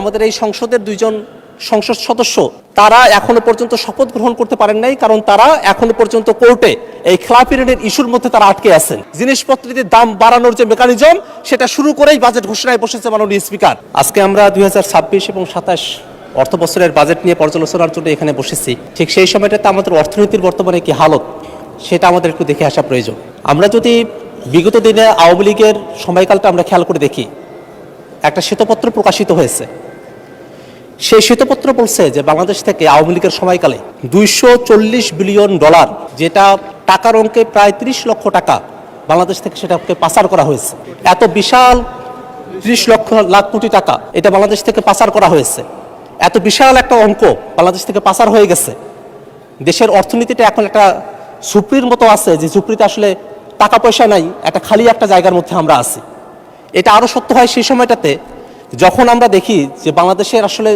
আমাদের এই সংসদের দুইজন সংসদ সদস্য তারা এখনো পর্যন্ত শপথ গ্রহণ করতে পারেন নাই, কারণ তারা এখনো পর্যন্ত কোর্টে এই খেলাপি ঋণের ইস্যুর মধ্যে তারা আটকে আছেন। জিনিসপত্রের দাম বাড়ানোর যে মেকানিজম সেটা শুরু করেই বাজেট ঘোষণায় বসেছে মাননীয় স্পিকার। আজকে আমরা 2026 এবং 27 অর্থ বছরের বাজেট নিয়ে পর্যালোচনার জন্য এখানে বসেছি। ঠিক সেই সময়টাতে আমাদের অর্থনীতির বর্তমানে কি হালত সেটা আমাদের একটু দেখে আসা প্রয়োজন। আমরা যদি বিগত দিনে আওয়ামী লীগের সময়কালটা আমরা খেয়াল করে দেখি, একটা শ্বেতপত্র প্রকাশিত হয়েছে। সেই শ্বেতপত্র বলছে যে বাংলাদেশ থেকে আওয়ামী লীগের সময়কালে $240 বিলিয়ন, যেটা টাকার অঙ্কে প্রায় 30 লক্ষ টাকা বাংলাদেশ থেকে সেটাকে পাচার করা হয়েছে। এত বিশাল 30 লাখ কোটি টাকা এটা বাংলাদেশ থেকে পাচার করা হয়েছে। এত বিশাল একটা অঙ্ক বাংলাদেশ থেকে পাচার হয়ে গেছে। দেশের অর্থনীতিটা এখন একটা ঝুপড়ির মতো আছে, যে ঝুপড়িতে আসলে টাকা পয়সা নাই, একটা খালি একটা জায়গার মধ্যে আমরা আছি। এটা আরও সত্য হয় সেই সময়টাতে যখন আমরা দেখি যে বাংলাদেশের আসলে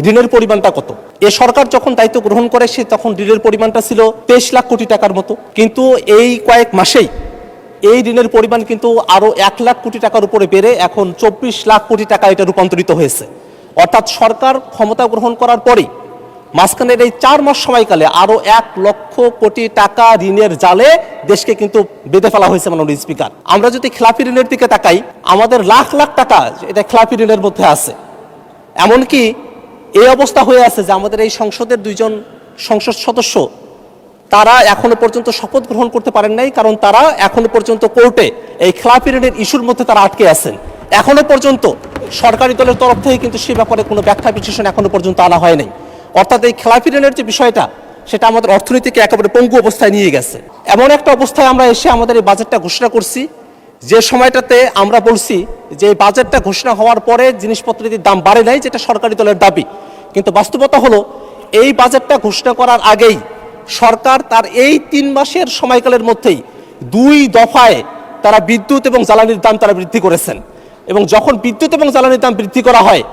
ঋণের পরিমাণটা কত। এ সরকার যখন দায়িত্ব গ্রহণ করে সে তখন ঋণের পরিমাণটা ছিল 23 লাখ কোটি টাকার মতো, কিন্তু এই কয়েক মাসেই এই ঋণের পরিমাণ কিন্তু আরও 1 লাখ কোটি টাকার উপরে বেড়ে এখন 24 লাখ কোটি টাকা এটা রূপান্তরিত হয়েছে। অর্থাৎ সরকার ক্ষমতা গ্রহণ করার পরেই মাঝখানের এই 4 মাস সময়কালে আরও 1 লক্ষ কোটি টাকা ঋণের জালে দেশকে কিন্তু বেঁধে ফেলা হয়েছে মাননীয় স্পিকার। আমরা যদি খেলাপি ঋণের দিকে তাকাই, আমাদের লাখ লাখ টাকা এটা খেলাপি ঋণের মধ্যে আছে। এমনকি এই অবস্থা হয়ে আছে যে আমাদের এই সংসদের দুইজন সংসদ সদস্য তারা এখনো পর্যন্ত শপথ গ্রহণ করতে পারেন নাই, কারণ তারা এখনো পর্যন্ত কোর্টে এই খেলাপি ঋণের ইস্যুর মধ্যে তারা আটকে আছেন। এখনো পর্যন্ত সরকারি দলের তরফ থেকে কিন্তু সে ব্যাপারে কোনো ব্যাখ্যা বিশ্লেষণ এখনো পর্যন্ত আনা হয় নাই। অর্থাৎ এই খেলাপি ঋণের যে বিষয়টা সেটা আমাদের অর্থনীতিকে একেবারে পঙ্গু অবস্থায় নিয়ে গেছে। এমন একটা অবস্থায় আমরা এসে আমাদের এই বাজেটটা ঘোষণা করছি, যে সময়টাতে আমরা বলছি যে এই বাজেটটা ঘোষণা হওয়ার পরে জিনিসপত্রের দাম বাড়ে নাই, যেটা সরকারি দলের দাবি। কিন্তু বাস্তবতা হলো এই বাজেটটা ঘোষণা করার আগেই সরকার তার এই 3 মাসের সময়কালের মধ্যেই 2 দফায় তারা বিদ্যুৎ এবং জ্বালানির দাম তারা বৃদ্ধি করেছেন। এবং যখন বিদ্যুৎ এবং জ্বালানির দাম বৃদ্ধি করা হয়,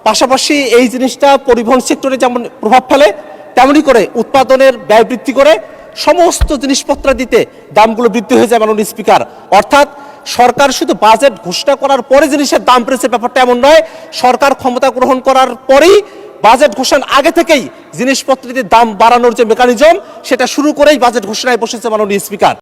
পাশাপাশি এই জিনিসটা পরিবহন সেক্টরে যেমন প্রভাব ফেলে, তেমনি করে উৎপাদনের ব্যয় বৃদ্ধি করে সমস্ত জিনিসপত্র দিতে দামগুলো বৃদ্ধি হয়ে যায় মাননীয় স্পিকার। অর্থাৎ সরকার শুধু বাজেট ঘোষণা করার পরে জিনিসের দাম বেড়েছে ব্যাপারটা এমন নয়, সরকার ক্ষমতা গ্রহণ করার পরেই বাজেট ঘোষণার আগে থেকেই জিনিসপত্রের দাম বাড়ানোর যে মেকানিজম সেটা শুরু করেই বাজেট ঘোষণায় বসেছে মাননীয় স্পিকার।